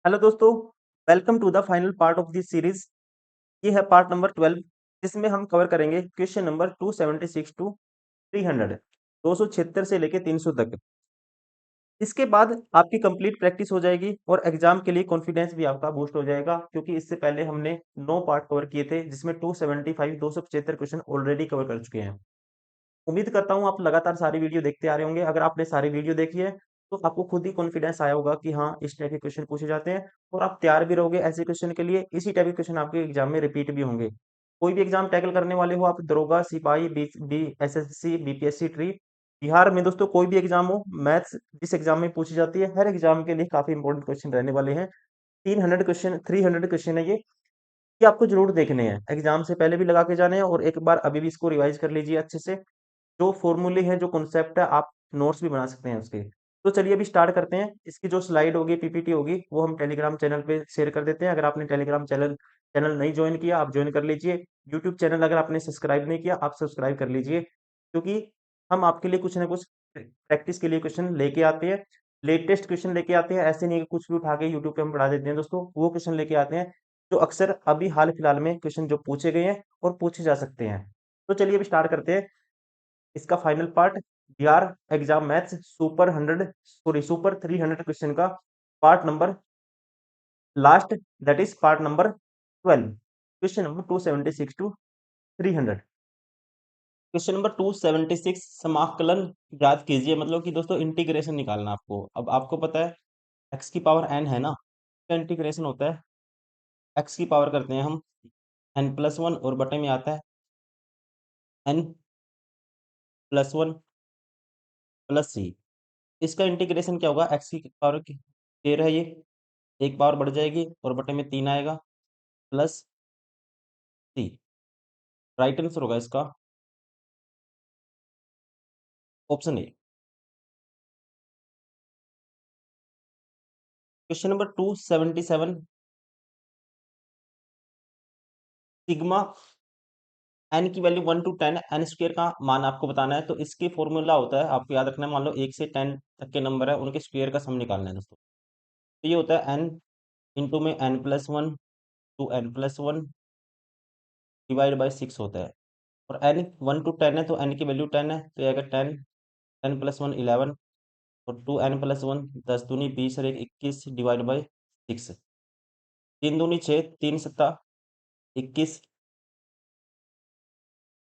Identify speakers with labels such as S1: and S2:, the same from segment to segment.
S1: Hello दोस्तों, welcome to the final part of this series. ये है पार्ट नंबर 12 जिसमें हम कवर करेंगे क्वेश्चन नंबर 276 टू 300, 276 से लेके 300 तक। इसके बाद आपकी कंप्लीट प्रैक्टिस हो जाएगी और एग्जाम के लिए कॉन्फिडेंस भी आपका बूस्ट हो जाएगा, क्योंकि इससे पहले हमने 9 पार्ट कवर किए थे जिसमें 275 275 क्वेश्चन ऑलरेडी कवर कर चुके हैं। उम्मीद करता हूँ आप लगातार सारी वीडियो देखते आ रहे होंगे। अगर आपने सारी वीडियो देखी है तो आपको खुद ही कॉन्फिडेंस आया होगा कि हाँ, इस टाइप के क्वेश्चन पूछे जाते हैं और आप तैयार भी रहोगे ऐसे क्वेश्चन के लिए। इसी टाइप के क्वेश्चन आपके एग्जाम में रिपीट भी होंगे। कोई भी एग्जाम टैकल करने वाले हो, आप दरोगा, सिपाही, बी एसएससी, बीपीएससी, ट्री, बिहार में दोस्तों कोई भी एग्जाम हो, मैथ्स जिस एग्जाम में पूछी जाती है, हर एग्जाम के लिए काफी इंपॉर्टेंट क्वेश्चन रहने वाले हैं। 300 क्वेश्चन, 300 क्वेश्चन है ये आपको जरूर देखने हैं। एग्जाम से पहले भी लगा के जाने हैं और एक बार अभी भी इसको रिवाइज कर लीजिए अच्छे से। जो फॉर्मूले हैं, जो कॉन्सेप्ट है, आप नोट्स भी बना सकते हैं उसके। तो चलिए अभी स्टार्ट करते हैं। इसकी जो स्लाइड होगी, पीपीटी होगी, वो हम टेलीग्राम चैनल पे शेयर कर देते हैं। अगर आपने टेलीग्राम चैनल चैनल नहीं ज्वाइन किया, आप ज्वाइन कर लीजिए। यूट्यूब चैनल अगर आपने सब्सक्राइब नहीं किया, आप सब्सक्राइब कर लीजिए, क्योंकि हम आपके लिए कुछ ना कुछ प्रैक्टिस के लिए क्वेश्चन लेके आते हैं। लेटेस्ट क्वेश्चन लेके आते हैं, ऐसे नहीं कि कुछ भी उठा के यूट्यूब पे हम पढ़ा देते हैं दोस्तों। वो क्वेश्चन लेके आते हैं जो अक्सर अभी हाल फिलहाल में क्वेश्चन जो पूछे गए हैं और पूछे जा सकते हैं। तो चलिए अभी स्टार्ट करते हैं इसका final part. Bihar exam maths super 300 question का part number last, that is part number 12, question number 276 to 300। Question number 276, समाकलन याद कीजिए, मतलब कि दोस्तों इंटीग्रेशन निकालना आपको। अब आपको पता है एक्स की पावर एन है ना, इसका इंटीग्रेशन होता है, एक्स की पावर करते हैं हम n+1 और बटे में आता है n+1 प्लस सी। इसका इंटीग्रेशन क्या होगा, एक्स की पावर की 13 है, ये एक पावर बढ़ जाएगी और बटे में 3 आएगा प्लस सी। राइट आंसर होगा इसका option A. Question number 277, sigma N की वैल्यू 1 टू 10, एन स्क्वायर का मान आपको बताना है। तो इसके फॉर्मूला होता है, आपको याद रखना है, मान लो 1 से 10 तक के नंबर है, उनके स्क्वायर का सम निकालना है दोस्तों। तो ये होता है एन इंटू में n+1 to n+1 divide by 6 होता है। और एन 1 टू 10 है तो एन की वैल्यू 10 है, तो ये आएगा 10, 10+1 11 और 2n+1 10 दूनी 20 और 1 21 डिवाइड बाई 6। 3 दूनी 6, 3 सत्ता 21,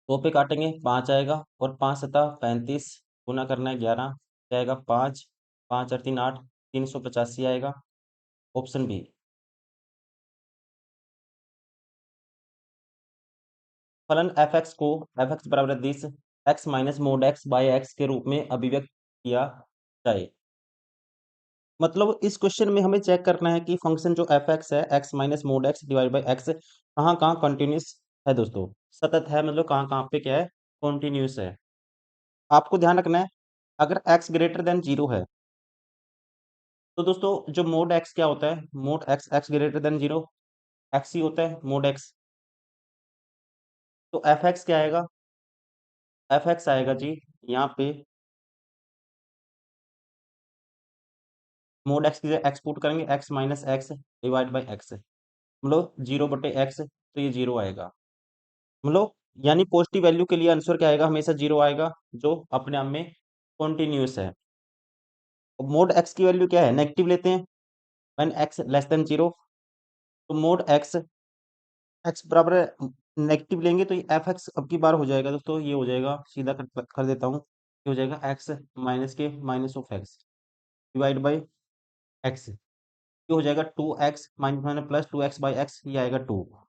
S1: 2 पे काटेंगे 5 आएगा और 5 सत्ता 35, गुना करना है 11, क्या आएगा 5, 5 और 3 8, 385 आएगा ऑप्शन बी। फलन एफ एक्स को एफ एक्स बराबर 10 x minus mode x by x के रूप में अभिव्यक्त किया जाए। मतलब इस क्वेश्चन में हमें चेक करना है कि फंक्शन जो एफ एक्स है, x minus mode x divide by x, कहाँ कहाँ कंटिन्यूस है दोस्तों, सतत है, मतलब कहाँ कहाँ पे क्या है, कॉन्टिन्यूस है। आपको ध्यान रखना है, अगर एक्स ग्रेटर देन जीरो है तो दोस्तों जो मोड एक्स क्या होता है, mod x x greater than zero x ही होता है मोड एक्स। तो एफ एक्स क्या आएगा, एफ एक्स आएगा जी यहाँ पे मोड एक्स की जगह एक्स पुट करेंगे, x minus x divide by x, मतलब 0/x, तो ये 0 आएगा। मतलब यानी पॉजिटिव वैल्यू के लिए आंसर क्या आएगा, हमेशा 0 आएगा, जो अपने आप में कॉन्टिन्यूस है। मोड एक्स की वैल्यू क्या है, नेगेटिव लेते हैं, व्हेन एक्स लेस देन 0। तो मोड एक्स एक्स बराबर नेगेटिव लेंगे तो ये एफ एक्स अब की बार हो जाएगा दोस्तों, ये हो जाएगा, सीधा कर देता हूँ, ये हो जाएगा एक्स माइनस के minus of x divide by x, ये हो जाएगा 2x minus minus plus 2x by x, ये आएगा 2।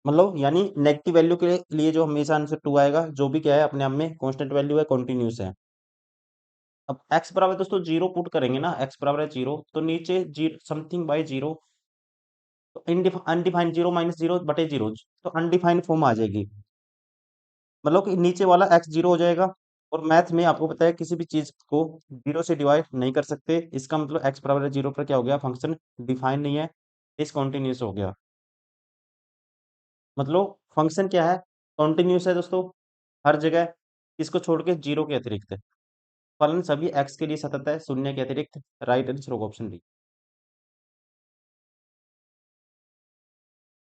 S1: मतलब यानी नेगेटिव वैल्यू के लिए जो हमेशा आंसर 2 आएगा, जो भी क्या है अपने आप में कांस्टेंट वैल्यू है, कॉन्टिन्यूस है। अब x बराबर दोस्तों 0 पुट करेंगे ना, x बराबर है 0, तो नीचे जीरो समथिंग बाई 0, तो अनडिफाइंड 0 माइनस 0 बटे 0, तो अनडिफाइंड फॉर्म आ जाएगी, मतलब कि नीचे वाला x 0 हो जाएगा। और मैथ में आपको पता है किसी भी चीज को 0 से डिवाइड नहीं कर सकते, इसका मतलब x बराबर है 0 पर क्या हो गया, फंक्शन डिफाइन नहीं है, डिसकंटिन्यूअस हो गया। मतलब फंक्शन क्या है, कॉन्टिन्यूस है दोस्तों हर जगह, इसको छोड़ के 0 के अतिरिक्त। फलन सभी x के लिए सतत है, शून्य के अतिरिक्त। राइट आंसर होगा ऑप्शन बी।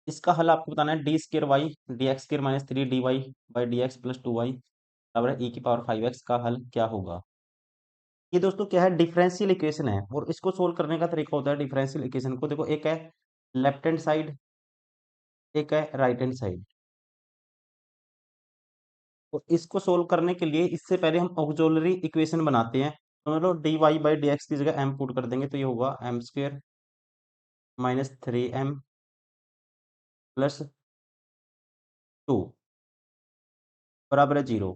S1: इसका हल आपको बताना है D square Y D X square minus 3 dy by D X plus 2y बराबर है e की पावर 5x का हल क्या होगा। ये दोस्तों क्या है, डिफरेंशियल इक्वेशन है और इसको सोल्व करने का तरीका होता है डिफरेंशियल इक्वेशन को। देखो एक है लेफ्ट हैंड साइड, एक है राइट हैंड साइड। तो इसको सोल्व करने के लिए इससे पहले हम ऑक्सिलरी इक्वेशन बनाते हैं। तो मतलब D Y by D X की जगह m पुट कर देंगे तो ये होगा m square minus 3m plus 2 बराबर है 0।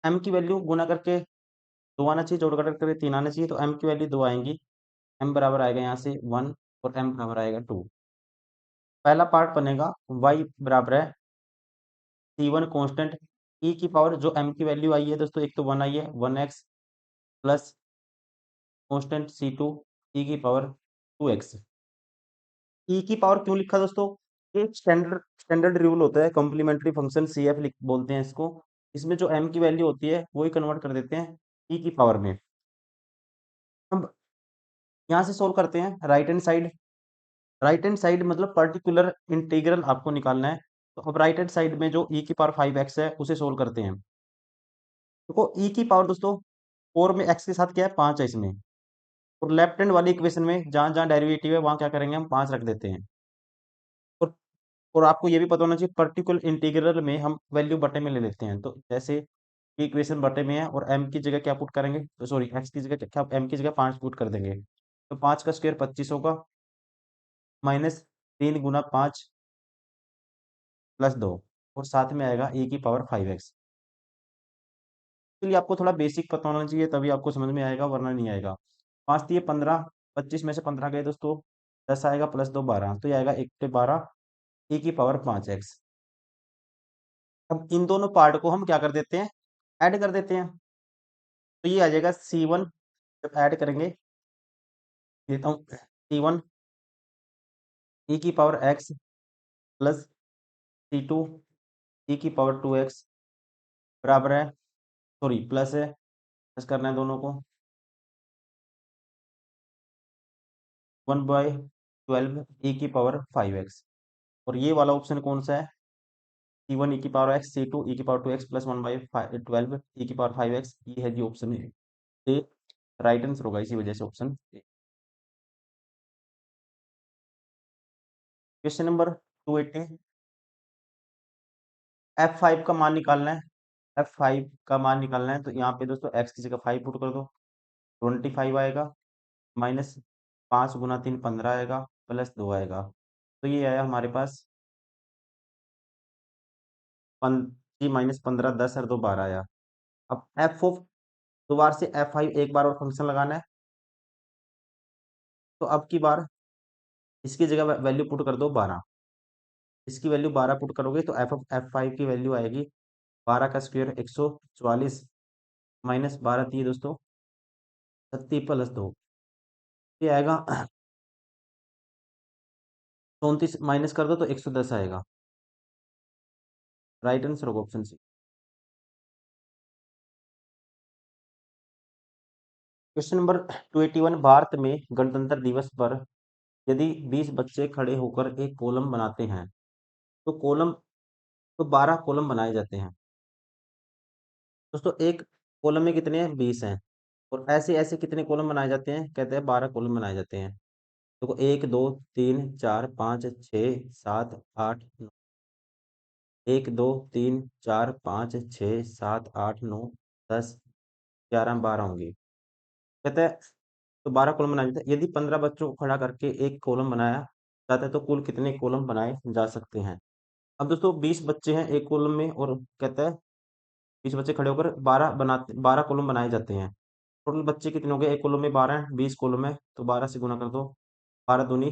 S1: m की वैल्यू गुना करके 2 आना चाहिए, जोड़ करके 3 आना चाहिए, तो m की वैल्यू 2 आएंगी। m बराबर आएगा यहाँ से 1 और m बराबर आएगा 2। पहला पार्ट बनेगा y बराबर है C1 कांस्टेंट e की पावर जो m की वैल्यू आई है दोस्तों, एक तो 1 आई है 1x plus constant C2 e की पावर 2x। e की पावर क्यों लिखा दोस्तों, एक स्टैंडर्ड स्टैंडर्ड रूल होता है कॉम्प्लीमेंट्री फंक्शन CF लिख बोलते हैं इसको। इसमें जो m की वैल्यू होती है वही कन्वर्ट कर देते हैं e की पावर में। अब यहाँ से सोल्व करते हैं right hand side. Right hand side मतलब पर्टिकुलर इंटीग्रल आपको निकालना है। तो अब राइट हैंड साइड में जो e की पावर 5x है उसे सोल्व करते हैं। देखो e की पावर दोस्तों 4 में x के साथ क्या है 5 है इसमें, और लेफ्ट हैंड वाली इक्वेशन में जहां जहां डेरिवेटिव है वहां क्या करेंगे हम 5 रख देते हैं। और और आपको ये भी पता होना चाहिए पर्टिकुलर इंटीग्रल में हम वैल्यू बटे में ले लेते हैं। तो जैसे इक्वेशन बटे में है और m की जगह क्या पुट करेंगे, तो सॉरी x की जगह क्या, m की जगह 5 पुट कर देंगे। तो 5 का स्क्वायर 25 होगा माइनस 3 गुना 5 प्लस 2 और साथ में आएगा e की पावर 5x। इसलिए आपको थोड़ा बेसिक पता होना चाहिए तभी आपको समझ में आएगा वरना नहीं आएगा। 5 दिए 15, 25 में से 15 गए दोस्तों 10 आएगा प्लस 2 12, तो ये आएगा 1 पे 12 e की पावर 5x। अब इन दोनों पार्ट को हम क्या कर देते हैं, ऐड कर देते हैं। तो ये आ जाएगा C1 जब ऐड करेंगे, देता हूँ C1 e की power x plus C2 e की पावर 2x बराबर है, सॉरी प्लस है, प्लस करना है दोनों को 1/12 e की पावर 5x। और ये वाला ऑप्शन कौन सा है, C1 e की पावर x, C2 e की पावर 2x प्लस 1/12 e की पावर 5x, ये है जी ऑप्शन ए। राइट आंसर होगा इसी वजह से option A. Question number 280, F5 का मान निकालना है। F5 का मान निकालना है तो यहाँ पे दोस्तों x की जगह 5 पुट कर दो, 25 आएगा माइनस 5 गुना 3 15 आएगा प्लस 2 आएगा। तो ये आया हमारे पास जी माइनस 15 10 और 2 12 आया। अब एफ ऑफ दोबारा से F5 एक बार और फंक्शन लगाना है। तो अब की बार इसकी जगह वैल्यू पुट कर दो 12, इसकी वैल्यू 12 पुट करोगे तो एफ ऑफ F5 की वैल्यू आएगी 12 का स्क्वायर 144 माइनस 12 थी दोस्तों 36 प्लस 2, ये आएगा 34 माइनस कर दो तो 110 आएगा। राइट आंसर होगा option C. Question number 281, Bharat में गणतंत्र दिवस पर यदि 20 बच्चे खड़े होकर एक कॉलम बनाते हैं तो कॉलम तो 12 कॉलम बनाए जाते हैं। दोस्तों एक कॉलम में कितने हैं 20 हैं, और ऐसे ऐसे कितने कॉलम बनाए जाते हैं, कहते हैं 12 कॉलम बनाए जाते हैं। देखो 1 2 3 4 5 6 7 8 9, 1 2 3 4 5 6 7 8 9 10 11 12 होंगे, कहते हैं। तो 12 कॉलम बनाए जाते हैं। यदि 15 बच्चों को खड़ा करके एक कॉलम बनाया जाता है तो कुल कितने कॉलम बनाए जा सकते हैं। अब दोस्तों 20 बच्चे हैं एक कॉलम में और कहता है 20 बच्चे खड़े होकर 12 कॉलम बनाए जाते हैं। टोटल बच्चे कितने हो गए, एक कॉलम में 12 हैं, 20 कॉलम है तो 12 से गुना कर दो, 12 दूनी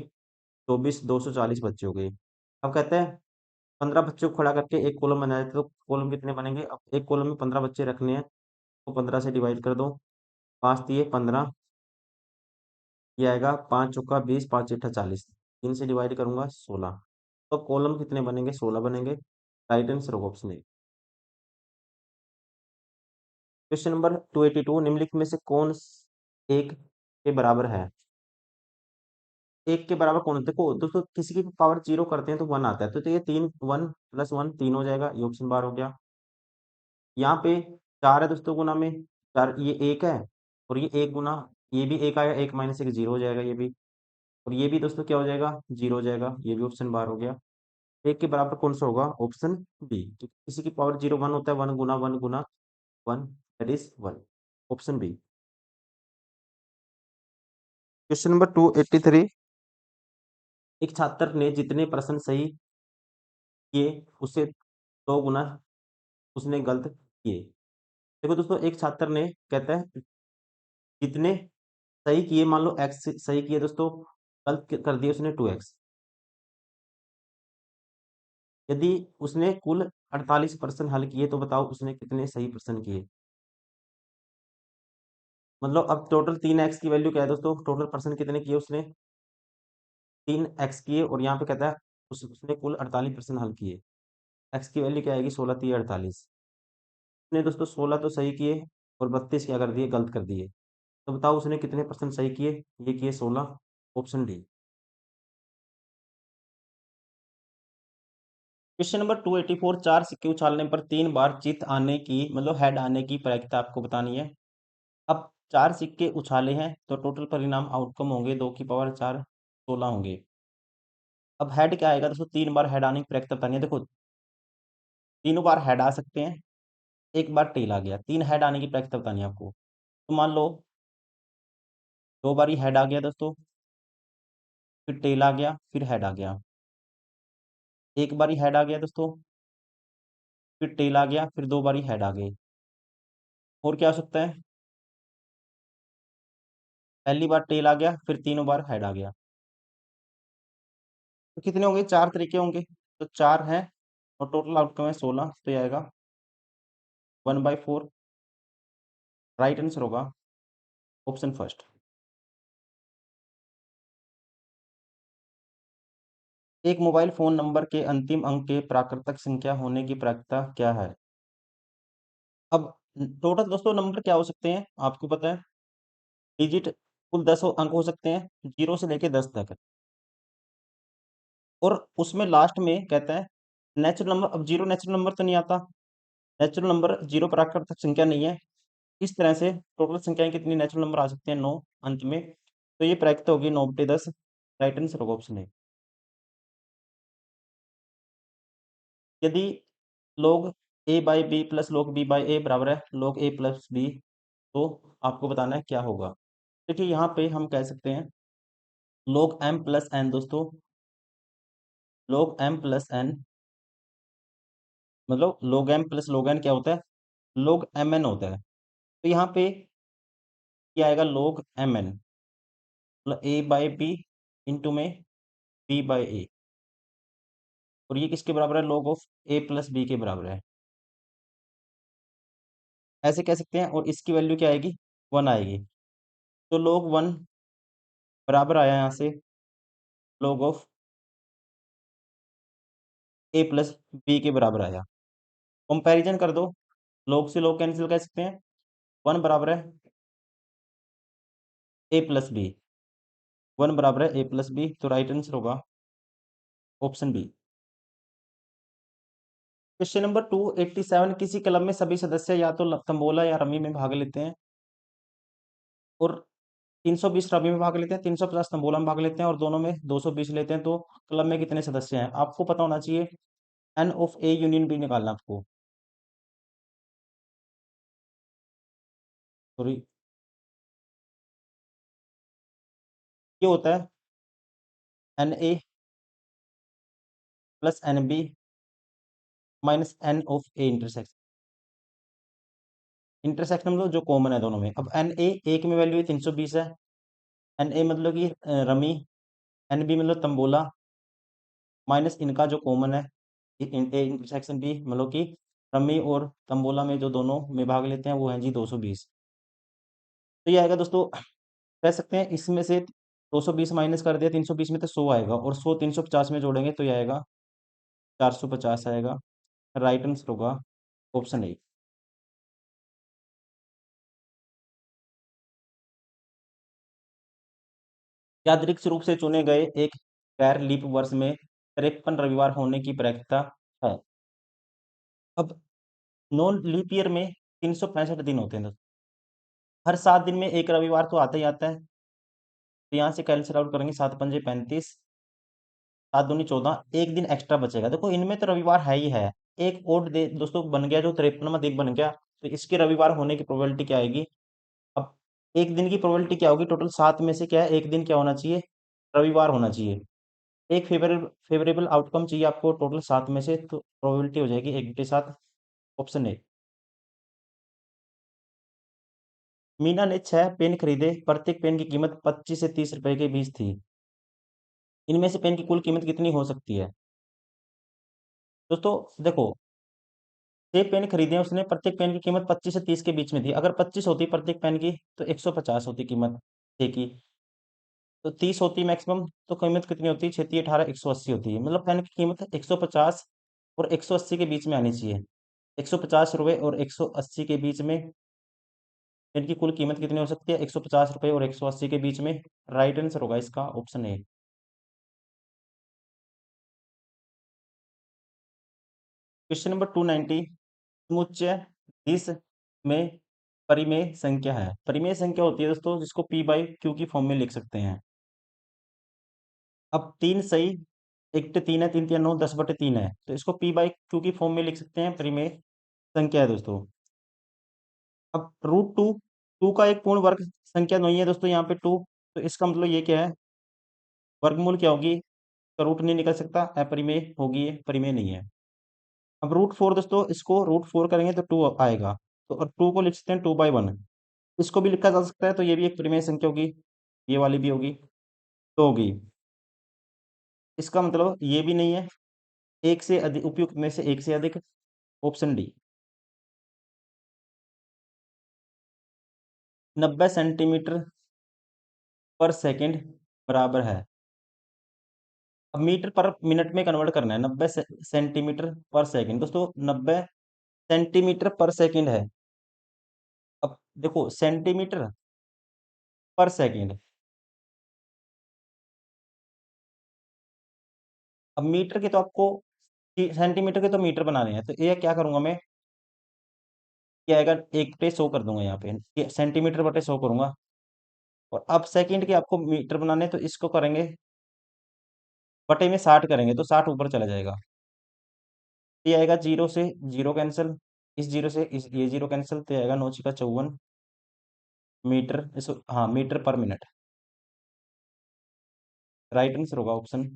S1: 24, 240 बच्चे हो गए। अब कहते हैं 15 बच्चों को खड़ा करके एक कॉलम बनाया जाता है तो कॉलम कितने बनेंगे। अब एक कॉलम में 15 बच्चे रखने हैं तो 15 से डिवाइड कर दो, 5 दिए 15, ये आएगा 5 चौका 20, 5 इट्ठा 40, 3 से डिवाइड करूंगा 16। तो कॉलम कितने बनेंगे 16 बनेंगे। राइट आंसर होगा ऑप्शन ए। क्वेश्चन नंबर 282, निम्नलिखित में से कौन एक के बराबर है। 1 के बराबर कौन होता है? देखो दोस्तों, किसी की पावर 0 करते हैं तो 1 आता है, तो ये 3 1 प्लस 1 3 हो जाएगा, ये ऑप्शन बार हो गया। यहाँ पे 4 है दोस्तों गुना में, 4 ये 1 है, और ये 1 गुना, ये भी 1 आया, 1 माइनस 1 0 हो जाएगा ये भी, और ये भी दोस्तों क्या हो जाएगा? 0 हो जाएगा, ये भी ऑप्शन बार हो गया। 1 के बराबर कौन सा होगा? Option B. तो किसी की पावर 0 1 होता है, 1 गुना 1 that is 1, option B. Question number 283, एक छात्र ने जितने प्रश्न सही किए उससे 2 गुना उसने गलत किए। देखो दोस्तों, एक छात्र ने कहता है जितने सही किए, मान लो x सही किए दोस्तों, गलत कर दिए उसने 2x। यदि उसने कुल 48 प्रश्न हल किए तो बताओ उसने कितने सही प्रश्न किए। मतलब अब टोटल 3x की वैल्यू क्या है दोस्तों? टोटल प्रश्न कितने किए उसने? 3x किए, और यहाँ पे कहता है उसने कुल 48 प्रश्न हल किए। x की वैल्यू क्या आएगी? 16 3 48। उसने दोस्तों 16 तो सही किए और 32 क्या कर दिए? गलत कर दिए। तो बताओ उसने कितने प्रश्न सही किए? ये किए 16, ऑप्शन डी। क्वेश्चन नंबर 284, 4 सिक्के उछालने पर 3 बार चित आने की, मतलब हेड आने की प्रायिकता आपको बतानी है। अब 4 सिक्के उछाले हैं तो टोटल परिणाम आउटकम होंगे 2 की पावर 4 16 होंगे। अब हेड क्या आएगा दोस्तों? 3 बार हेड आने की प्रायिकता बतानी है। देखो, तीनों बार हेड आ सकते हैं, एक बार टेल आ गया, 3 हेड आने की प्रायिकता बतानी है आपको। तो मान लो 2 बारी हेड आ गया दोस्तों, फिर टेल आ गया, फिर हेड आ गया। एक बारी हेड आ गया दोस्तों, फिर टेल आ गया, फिर 2 बारी हेड आ गए। और क्या हो सकता है? पहली बार टेल आ गया, फिर तीनों बार हेड आ गया। तो कितने होंगे? 4 तरीके होंगे, तो 4 हैं, और टोटल आउटकम है 16, तो ये आएगा 1/4। राइट आंसर होगा ऑप्शन फर्स्ट। एक मोबाइल फोन नंबर के अंतिम अंक के प्राकृतिक संख्या होने की प्रायिकता क्या है? अब टोटल दोस्तों नंबर क्या हो सकते हैं आपको पता है? डिजिट कुल 10 अंक हो सकते हैं, 0 से लेके 10 तक। और उसमें लास्ट में कहता है नेचुरल नंबर। अब 0 नेचुरल नंबर तो नहीं आता, नेचुरल नंबर 0 प्राकृतिक संख्या नहीं है। इस तरह से टोटल संख्याएं कितनी नेचुरल नंबर आ सकते हैं? 9 अंत में। तो ये प्रायिकता होगी 9/10। राइट आंसर होगा ऑप्शन ए। यदि log a by b plus log b by a बराबर है log a प्लस बी, तो आपको बताना है क्या होगा। देखिए यहाँ पे हम कह सकते हैं log m प्लस n दोस्तों, log m प्लस n, मतलब log m plus log n क्या होता है? log mn होता है। तो यहाँ पे क्या आएगा? log mn, मतलब a बाई बी इंटू में b बाई ए, और ये किसके बराबर है? log of a plus B के बराबर है, ऐसे कह सकते हैं। और इसकी वैल्यू क्या आएगी? 1 आएगी। तो log 1 बराबर आया यहाँ से log of a plus B के बराबर आया। कंपैरिजन कर दो, log से log कैंसिल कर सकते हैं, 1 बराबर है a प्लस बी, 1 बराबर है a प्लस बी, तो राइट आंसर होगा ऑप्शन बी। क्वेश्चन नंबर 287, किसी क्लब में सभी सदस्य या तो तंबोला या रमी में भाग लेते हैं, और 320 रमी में भाग लेते हैं, 350 तंबोला में भाग लेते हैं, और दोनों में 220 लेते हैं, तो क्लब में कितने सदस्य हैं? आपको पता होना चाहिए N of A union B निकालना आपको। सॉरी, ये होता है N A plus N B minus N of A intersection. Intersection मतलब जो कॉमन है दोनों में। अब एन ए, एक में वैल्यू 320 है, एन ए मतलब कि रमी, एन बी मतलब तंबोला, माइनस इनका जो कॉमन है ए इंटरसेक्शन बी, मतलब कि रमी और तंबोला में जो दोनों में भाग लेते हैं वो है जी 220। तो ये आएगा दोस्तों, कह सकते हैं इसमें से 220 माइनस कर दिया 320 में तो 100 आएगा, और 100 350 में जोड़ेंगे तो ये आएगा 450 आएगा। राइट आंसर होगा ऑप्शन ए। यादृच्छिक रूप से चुने गए एक गैर लीप वर्ष में 53 रविवार होने की प्रैक्टिकता है। अब नॉन लीप ईयर में 365 दिन होते हैं दोस्तों। हर 7 दिन में एक रविवार तो आता ही आता है। तो यहाँ से कैंसिल आउट करेंगे, 7 पंजे 35, 7 दूनी 14, एक दिन एक्स्ट्रा बचेगा। देखो इनमें तो रविवार है ही है। एक और दे दोस्तों बन गया जो 53वां दिन बन गया, तो इसके रविवार होने की प्रोबेबिलिटी क्या आएगी? अब एक दिन की प्रोबेबिलिटी क्या होगी? टोटल 7 में से क्या है, एक दिन क्या होना चाहिए? रविवार होना चाहिए। एक फेवरेबल आउटकम चाहिए आपको टोटल 7 में से, तो प्रोबेबिलिटी हो जाएगी 1/7। Option A. मीना ने 6 पेन खरीदे, प्रत्येक पेन की कीमत 25 से 30 रुपए के बीच थी। इनमें से पेन की कुल कीमत कितनी हो सकती है? दोस्तों देखो, 6 पेन खरीदे हैं उसने, प्रत्येक पेन की कीमत 25 से 30 के बीच में थी। अगर 25 होती प्रत्येक पेन की तो 150 होती कीमत 6 की। तो 30 होती मैक्सिमम, तो कीमत कितनी होती? 6 × 18 180 होती है। मतलब पेन की कीमत 150 और 180 के बीच में आनी चाहिए। 150 रुपये और 180 के बीच में पेन की कुल कीमत कितनी हो सकती है? 150 रुपये और 180 के बीच में। राइट आंसर होगा इसका ऑप्शन ए। क्वेश्चन नंबर 290, समुच्चय 20 में परिमेय संख्या है। परिमेय संख्या होती है दोस्तों जिसको p/q की फॉर्म में लिख सकते हैं। अब 3 सही, 1/3 है, 3×3 = 9, 10/3 है, तो इसको p/q की फॉर्म में लिख सकते हैं। परिमेय संख्या है दोस्तों। अब √2, 2 का एक पूर्ण वर्ग संख्या नहीं है दोस्तों यहाँ पे 2, तो इसका मतलब ये क्या है? वर्गमूल क्या होगी? तो रूट नहीं निकल सकता, अपरिमेय होगी, ये परिमेय नहीं है। अब √4 दोस्तों, इसको √4 करेंगे तो 2 आएगा, तो और 2 को लिख सकते हैं 2/1। इसको भी लिखा जा सकता है, तो ये भी एक परिमेय संख्या होगी, ये वाली भी होगी, तो होगी। इसका मतलब ये भी नहीं है, एक से अधिक, उपयुक्त में से एक से अधिक। Option D. 90 सेंटीमीटर पर सेकंड बराबर है। अब मीटर पर मिनट में कन्वर्ट करना है। 90 सेंटीमीटर पर सेकंड दोस्तों, 90 सेंटीमीटर पर सेकंड है। अब देखो सेंटीमीटर पर सेकंड, अब मीटर के तो आपको सेंटीमीटर के तो मीटर बनाने हैं, तो ये क्या करूंगा मैं, क्या आएगा, 1/100 कर दूंगा यहाँ पे, सेंटीमीटर बटे 100 करूंगा। और अब सेकंड के आपको मीटर बनाने हैं, तो इसको करेंगे बटे में 60 करेंगे, तो 60 ऊपर चला जाएगा। ये आएगा, जीरो से जीरो कैंसिल, इस जीरो से ये जीरो कैंसिल, तो ये आएगा 9×54 मीटर, इसको हाँ metre per minute. Right answer होगा ऑप्शन।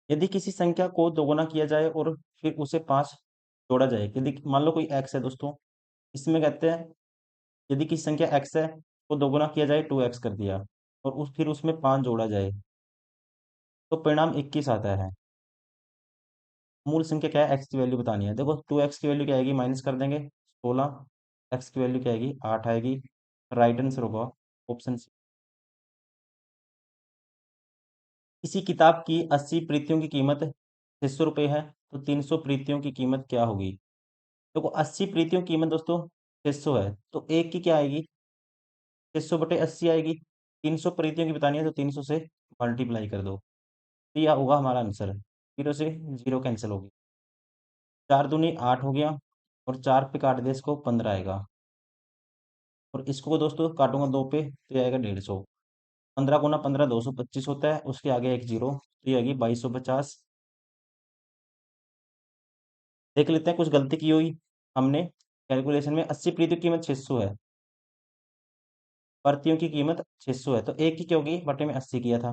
S1: यदि किसी संख्या को दोगुना किया जाए और फिर उसे 5 जोड़ा जाए, यदि मान लो कोई एक्स है दोस्तों, इसमें कहते हैं यदि किसी संख्या एक्स है को दोगुना किया जाए, 2x कर दिया, और फिर उसमें 5 जोड़ा जाए, तो परिणाम 21 आता है। मूल संख्या क्या है? एक्स की वैल्यू बतानी है। देखो 2x की वैल्यू क्या आएगी, माइनस कर देंगे 16, एक्स की वैल्यू क्या आएगी, 8 आएगी। राइट आंसर होगा ऑप्शन सी। किसी किताब की 80 प्रतियों की कीमत 600 रुपये है, तो 300 प्रतियों की कीमत क्या होगी? देखो 80 प्रतियों की कीमत दोस्तों 600 है, तो एक की क्या आएगी, 600/80 आएगी। 300 प्रतियों की बतानी है, तो 300 से मल्टीप्लाई कर दो, तो यह होगा हमारा आंसर। जीरो से जीरो कैंसिल होगी, 4 दूनी 8 हो गया, और 4 पे काट दे इसको, 15 आएगा। और इसको दोस्तों काटूंगा 2 पे, तो ये आएगा 150। 15 × 15 225 होता है, उसके आगे एक जीरो, तो ये आएगी 2250। देख लेते हैं कुछ गलती की हुई हमने कैलकुलेशन में। 80 प्रतियों की कीमत 600 है, प्रतियों की कीमत 600 है, तो एक की क्या होगी, बटे में 80 किया था।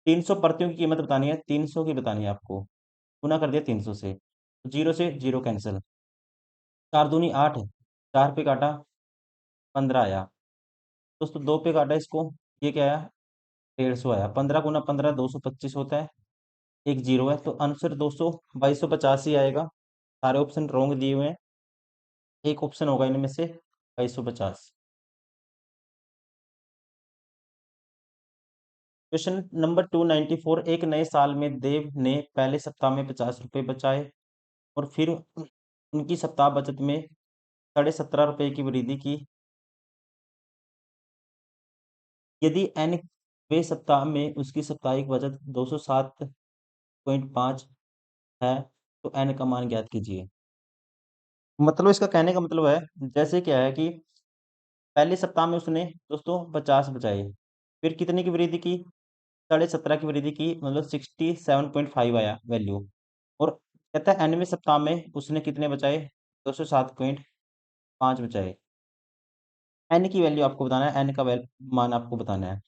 S1: 300 प्रतियों की कीमत बतानी है, 300 की बतानी है आपको, गुना कर दिया 300 से, तो जीरो से जीरो कैंसिल, 4 दूनी 8, 4 पे काटा 15 आया दोस्तों, 2 पे काटा इसको, ये क्या आया, 150 आया। 15 × 15 225 होता है, एक जीरो है, तो आंसर दोस्तों 2250 ही आएगा। सारे ऑप्शन रॉन्ग दिए हुए हैं, एक ऑप्शन होगा इनमें से 2250। क्वेश्चन नंबर 294, एक नए साल में देव ने पहले सप्ताह में 50 रुपये बचाए, और फिर उनकी सप्ताह बचत में ₹17.5 की वृद्धि की यदि n वें सप्ताह में उसकी साप्ताहिक बचत 207.5 है तो n का मान ज्ञात कीजिए। मतलब इसका कहने का मतलब है, जैसे क्या है कि पहले सप्ताह में उसने दोस्तों 50 बचाए, फिर कितने की वृद्धि की, 17.5 की वृद्धि की, मतलब 67.5 आया वैल्यू। और कहता है एनवें सप्ताह में उसने कितने बचाए, 207.5 बचाए। एन की वैल्यू आपको बताना है, एन का मान आपको बताना है।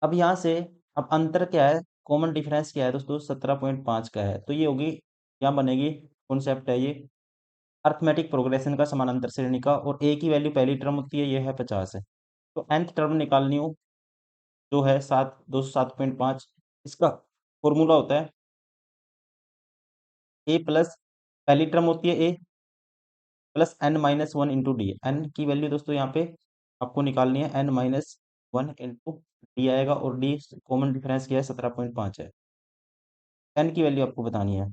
S1: अब यहाँ से अब अंतर क्या है, कॉमन डिफरेंस क्या है दोस्तों, 17.5 का है, तो ये होगी, यहाँ बनेगी, कॉन्सेप्ट है ये अर्थमेटिक प्रोग्रेशन का समानांतर श्रेणी का, और ए की वैल्यू पहली टर्म होती है, ये है 50 है, तो nth टर्म निकालनी हो जो है 207.5, इसका फॉर्मूला होता है ए प्लस, पहली टर्म होती है a plus n-1 into d. N की वैल्यू दोस्तों यहाँ पे आपको निकालनी है, n-1 इंटू डी आएगा, और डी कॉमन डिफरेंस क्या है, 17.5 है। एन की वैल्यू आपको बतानी है।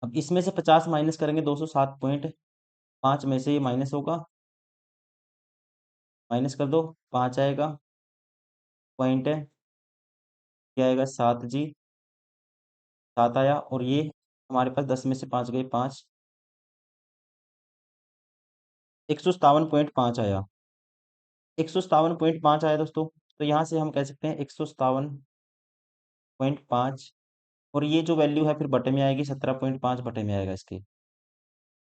S1: अब इसमें से 50 माइनस करेंगे, 207.5 में से ये माइनस होगा, माइनस कर दो, 5 आएगा, पॉइंट है, क्या आएगा, 7 जी, 7 आया, और ये हमारे पास 10 में से 5 गए, 5, 157.5 आया, 157.5 आया दोस्तों। तो यहाँ से हम कह सकते हैं 157.5, और ये जो वैल्यू है फिर बटे में आएगी, 17.5 बटे में आएगा इसके,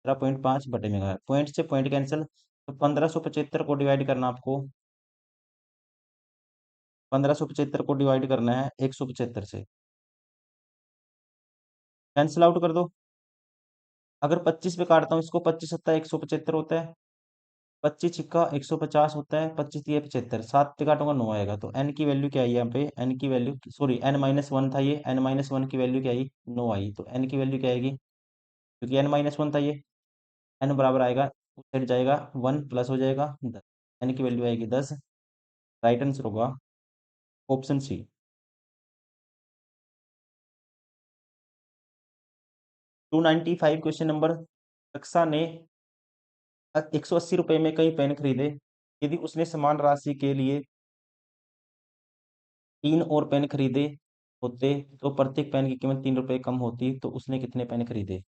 S1: 17.5 बटे में आएगा, पॉइंट से पॉइंट कैंसिल, तो 1575 को डिवाइड करना आपको, 1575 को डिवाइड करना है 175 से, कैंसिल आउट कर दो। अगर 25 पे काटता हूँ इसको, 25 सत्ता 175 होता है, 25 छिक्का 150 होता है, 25 तिया 75, 7 पे काटूंगा 9 आएगा, तो n की वैल्यू क्या आई यहाँ पे, n की वैल्यू, सॉरी n-1 था ये, n-1 की वैल्यू क्या आई, 9 आई, तो n की वैल्यू क्या आएगी, क्योंकि n-1 था ये, n बराबर आएगा, उस साइड जाएगा 1 प्लस हो जाएगा 10, n की वैल्यू आएगी 10। राइट आंसर होगा ऑप्शन सी। 295 क्वेश्चन नंबर, कक्षा ने 180 रुपये में कई पेन खरीदे, यदि उसने समान राशि के लिए 3 और पेन खरीदे होते तो प्रत्येक पेन की कीमत 3 रुपये कम होती, तो उसने कितने पेन खरीदे।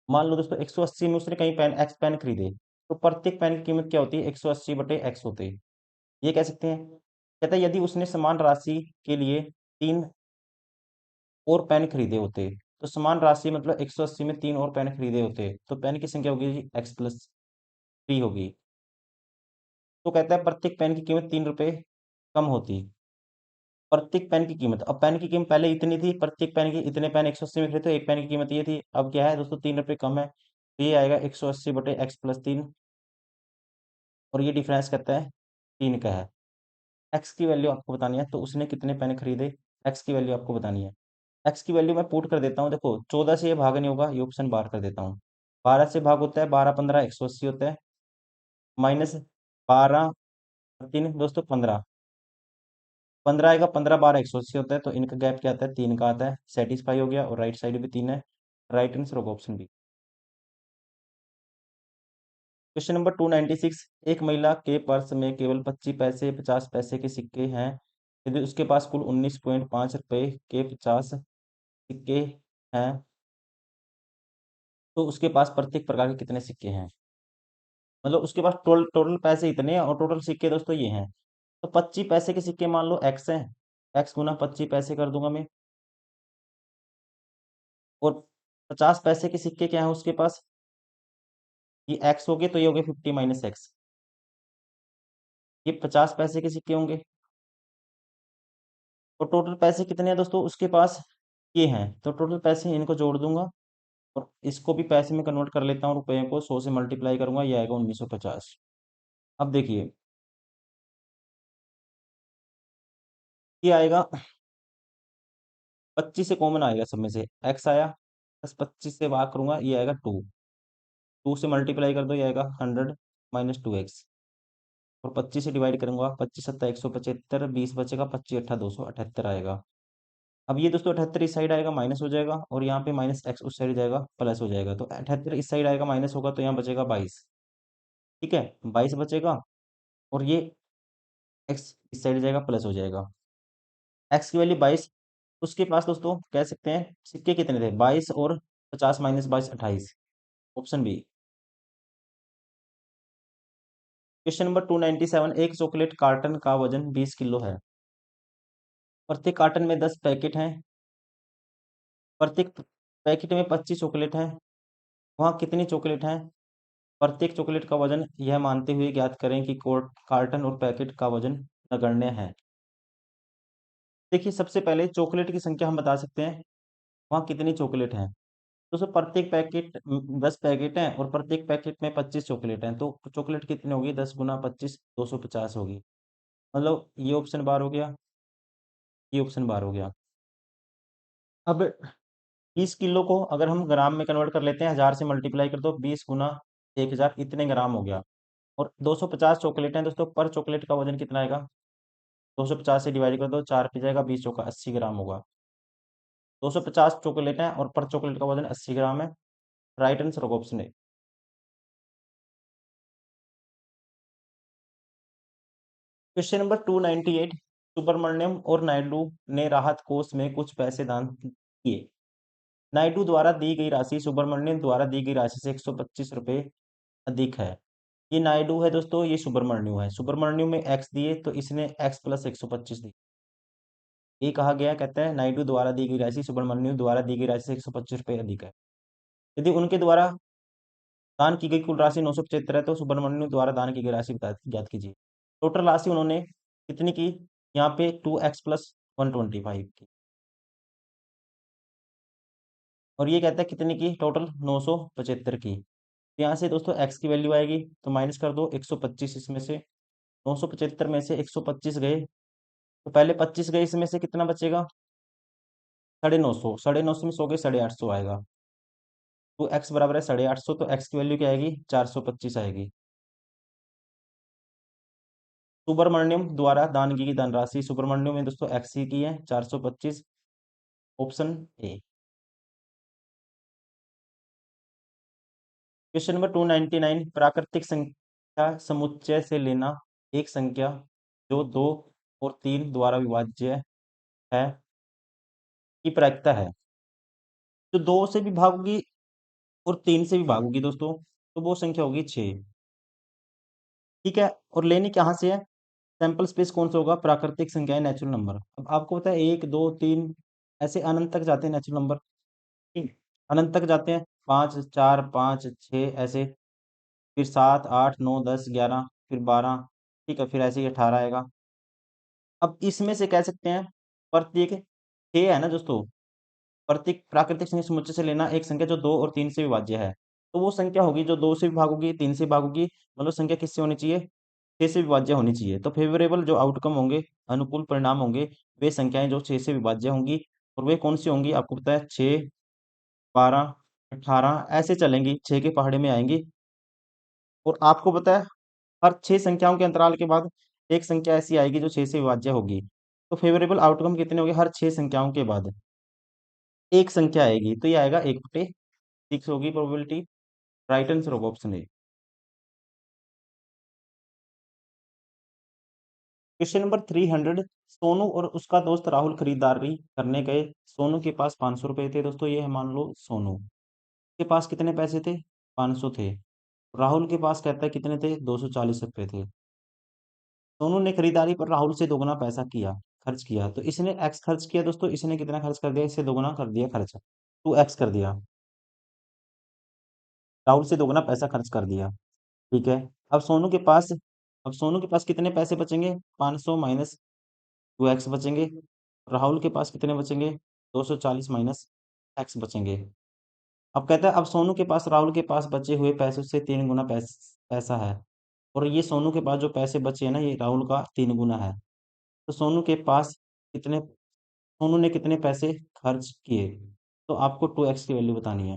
S1: मान लो दोस्तों 180 में उसने कई पेन एक्स पेन खरीदे, तो प्रत्येक पेन की कीमत क्या होती है, 180 बटे एक्स होते हैं, ये कह सकते हैं। कहता है यदि उसने समान राशि के लिए 3 और पेन खरीदे होते, तो समान राशि मतलब 180 में 3 और पेन खरीदे होते, तो पेन की संख्या होगी जी x+3 होगी। तो कहता है प्रत्येक पेन की कीमत 3 रुपये कम होती, प्रत्येक पेन की कीमत, अब पेन की कीमत पहले इतनी थी, प्रत्येक पेन की, इतने पेन 180 में खरीदे तो एक पेन की कीमत ये थी, अब क्या है दोस्तों, 3 रुपये कम है, तो ये आएगा 180 बटे x+3, और ये डिफरेंस कहता है 3 का है। एक्स की वैल्यू आपको बतानी है, तो उसने कितने पेन खरीदे, एक्स की वैल्यू आपको बतानी है। एक्स की वैल्यू मैं पुट कर देता हूँ, देखो 14 से ये भाग नहीं होगा, ये ऑप्शन बाहर कर देता हूँ, 12 से भाग होता है, 12 15 180 होता है, माइनस 12 3 दोस्तों 15, 15 आएगा, 15 12 180 होता है, तो इनका गैप क्या आता है, 3 का आता है, सेटिस्फाई हो गया, और राइट साइड भी 3 है, राइट आंसर होगा ऑप्शन बी। क्वेश्चन नंबर 296, एक महिला के पर्स में केवल 25 पैसे 50 पैसे के सिक्के हैं, यदि उसके पास कुल 19.5 रुपए के 50 सिक्के हैं, तो उसके पास प्रत्येक प्रकार के कितने सिक्के हैं। मतलब उसके पास टोटल टोटल पैसे इतने हैं, और टोटल सिक्के दोस्तों ये हैं, तो 25 पैसे के सिक्के मान लो एक्स हैं, एक्स गुना 25 पैसे कर दूंगा मैं, और 50 पैसे के सिक्के क्या है उसके पास, ये एक्स हो गए, तो ये हो गए 50 - एक्स, ये 50 पैसे के सिक्के होंगे, और टोटल पैसे कितने हैं दोस्तों उसके पास, ये हैं, तो टोटल पैसे इनको जोड़ दूंगा, और इसको भी पैसे में कन्वर्ट कर लेता हूँ, रुपए को 100 से मल्टीप्लाई करूंगा, ये आएगा 1950। अब देखिए ये आएगा, 25 से कॉमन आएगा सब में से, एक्स आया, बस 25 से भाग करूंगा, ये आएगा 2, 2 से मल्टीप्लाई कर दो, ये आएगा 100 - 2x, और 25 से डिवाइड करूंगा, 25 सत्ता 175, 20 बचेगा, 25 अट्ठा 278 आएगा। अब ये दोस्तों 78 इस साइड आएगा, माइनस हो जाएगा, और यहाँ पे -x उस साइड जाएगा, प्लस हो जाएगा, तो 78 इस साइड आएगा, माइनस होगा, तो यहाँ बचेगा 22। ठीक है, 22 बचेगा और ये एक्स इस साइड जाएगा, प्लस हो जाएगा। एक्स की वैल्यू 22, उसके पास दोस्तों कह सकते हैं सिक्के कितने थे, 22 और 50 minus 22 28। Option B. Question number 297, एक चॉकलेट कार्टन का वजन 20 किलो है। प्रत्येक कार्टन में 10 पैकेट हैं। प्रत्येक पैकेट में 25 चॉकलेट हैं। वहाँ कितनी चॉकलेट हैं? प्रत्येक चॉकलेट का वजन यह मानते हुए ज्ञात करें कि कार्टन और पैकेट का वजन नगण्य है। देखिए, सबसे पहले चॉकलेट की संख्या हम बता सकते हैं। वहाँ कितनी चॉकलेट हैं? दोस्तों प्रत्येक पैकेट 10 पैकेट हैं और प्रत्येक पैकेट में 25 चॉकलेट हैं, तो चॉकलेट कितनी होगी? 10 गुना 25, 250 होगी। मतलब ये ऑप्शन बार हो गया, ये ऑप्शन बार हो गया। अब 20 किलो को अगर हम ग्राम में कन्वर्ट कर लेते हैं, 1000 से मल्टीप्लाई कर दो, 20 गुना 1000, इतने ग्राम हो गया। और 250 चॉकलेट हैं दोस्तों, पर चॉकलेट का वजन कितना आएगा? 250 से डिवाइड कर दो, 4 पे जाएगा, 20 चौका 80 ग्राम होगा। 250 चॉकलेट हैं और पर चॉकलेट का वजन 80 ग्राम है। राइट आंसर होगा option A. Question number 298, Subramaniam और नायडू ने राहत कोष में कुछ पैसे दान किए। नायडू द्वारा दी गई राशि सुब्रमण्यम द्वारा दी गई राशि से 125 रुपये अधिक है। ये नायडू है दोस्तों, ये सुब्रमण्यम है। सुब्रमण्यम में एक्स दिए तो इसने एक्स प्लस 125 दी। ये कहा गया, कहता है नायडू द्वारा दी गई राशि सुब्रमण्यम द्वारा दी गई राशि से 125 रुपये अधिक है। यदि उनके द्वारा दान की गई कुल राशि 975 है, तो सुब्रमण्यम द्वारा दान की गई राशि ज्ञात कीजिए। टोटल राशि उन्होंने कितनी की? यहाँ पे 2x प्लस 125 की। और ये कहता है कितनी की? टोटल 975 की। तो यहाँ से दोस्तों x की वैल्यू आएगी, तो माइनस कर दो 125 इसमें से। 975 में से 125 गए, तो पहले 25 गए, इसमें से कितना बचेगा? 950। 950 में 100 गए, 850 आएगा। तो x बराबर है 850, तो x की वैल्यू क्या आएगी? 425 आएगी। सुब्रमण्यम द्वारा दान की गई धनराशि, सुब्रमण्यम में दोस्तों एक्स ही की है, 425। Option A. क्वेश्चन नंबर 299, प्राकृतिक संख्या समुच्चय से लेना एक संख्या जो 2 और 3 द्वारा विभाज्य है की प्रायिकता है। तो 2 से भी भागोगी और 3 से भी भागोगी दोस्तों, तो वो संख्या होगी 6। ठीक है, और लेनी कहाँ से है? सैंपल स्पेस कौन सा होगा? प्राकृतिक संख्याएं, नेचुरल नंबर। अब आपको पता है 1 2 3 ऐसे अनंत तक जाते हैं नेचुरल नंबर। ठीक, अनंत तक जाते हैं, 5 4 5 6 ऐसे, फिर 7 8 9 10 11, फिर 12। ठीक है, फिर ऐसे ही 18 आएगा। अब इसमें से कह सकते हैं प्रत्येक 6 है ना दोस्तों, प्रत्येक प्राकृतिक संख्या समुच्चय से लेना एक संख्या जो 2 और 3 से विभाज्य है। तो वो संख्या होगी जो 2 से भी भागोगी, 3 से भागोगी, मतलब संख्या किससे होनी चाहिए? 6 से विभाज्य होनी चाहिए। तो फेवरेबल जो आउटकम होंगे, अनुकूल परिणाम होंगे, वे संख्याएं जो 6 से विभाज्य होंगी। और वे कौन सी होंगी? आपको पता है 6 12 18 ऐसे चलेंगी, 6 के पहाड़े में आएंगी। और आपको पता है हर 6 संख्याओं के अंतराल के बाद एक संख्या ऐसी आएगी जो 6 से विभाज्य होगी। तो फेवरेबल आउटकम कितने होंगे? हर 6 संख्याओं के बाद एक संख्या आएगी, तो ये आएगा 1/6 होगी प्रोबेबिलिटी। राइट आंसर होगा option A. Question number 300, Sonu और उसका दोस्त राहुल खरीदारी करने गए। सोनू के पास 500 रुपए थे दोस्तों, ये है मान लो सोनू के पास कितने पैसे थे? 500 थे। राहुल के पास कहता है कितने थे? 240 रुपए थे। सोनू ने खरीदारी पर राहुल से दोगुना पैसा किया, खर्च किया। तो इसने एक्स खर्च किया दोस्तों, इसने कितना खर्च कर दिया? इससे दोगुना कर दिया खर्च, 2x कर दिया। राहुल से दोगुना पैसा खर्च कर दिया। ठीक है, अब सोनू के पास अब सोनू के पास कितने पैसे बचेंगे? 500 माइनस 2x बचेंगे। राहुल के पास कितने बचेंगे? 240 माइनस एक्स बचेंगे। अब कहता है अब सोनू के पास राहुल के पास बचे हुए पैसों से 3 गुना पैसा है। और ये सोनू के पास जो पैसे बचे हैं ना, ये राहुल का 3 गुना है। तो सोनू ने कितने पैसे खर्च किए? तो आपको 2x की वैल्यू बतानी है।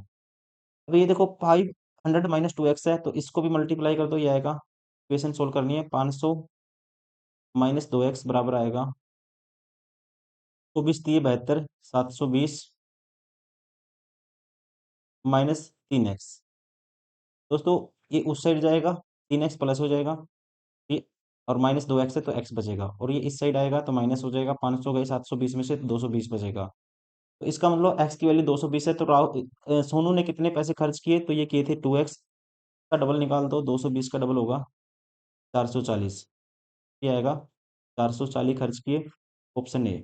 S1: अब ये देखो 500 - 2x है, तो इसको भी मल्टीप्लाई कर दो, ये आएगा। इक्वेशन सोल्व करनी है, 500 माइनस 2x बराबर आएगा 24 3 72, 720 माइनस 3x। दोस्तों ये उस साइड जाएगा, 3x प्लस हो जाएगा, ये और माइनस 2x है तो x बचेगा, और ये इस साइड आएगा तो माइनस हो जाएगा, 500 गए 720 में से 220 बचेगा। तो इसका मतलब x की वैल्यू 220 है, तो सोनू ने कितने पैसे खर्च किए, तो ये किए थे 2x का डबल निकाल दो, 220 का डबल होगा 440, ये आएगा 440 खर्च किए, ऑप्शन ए।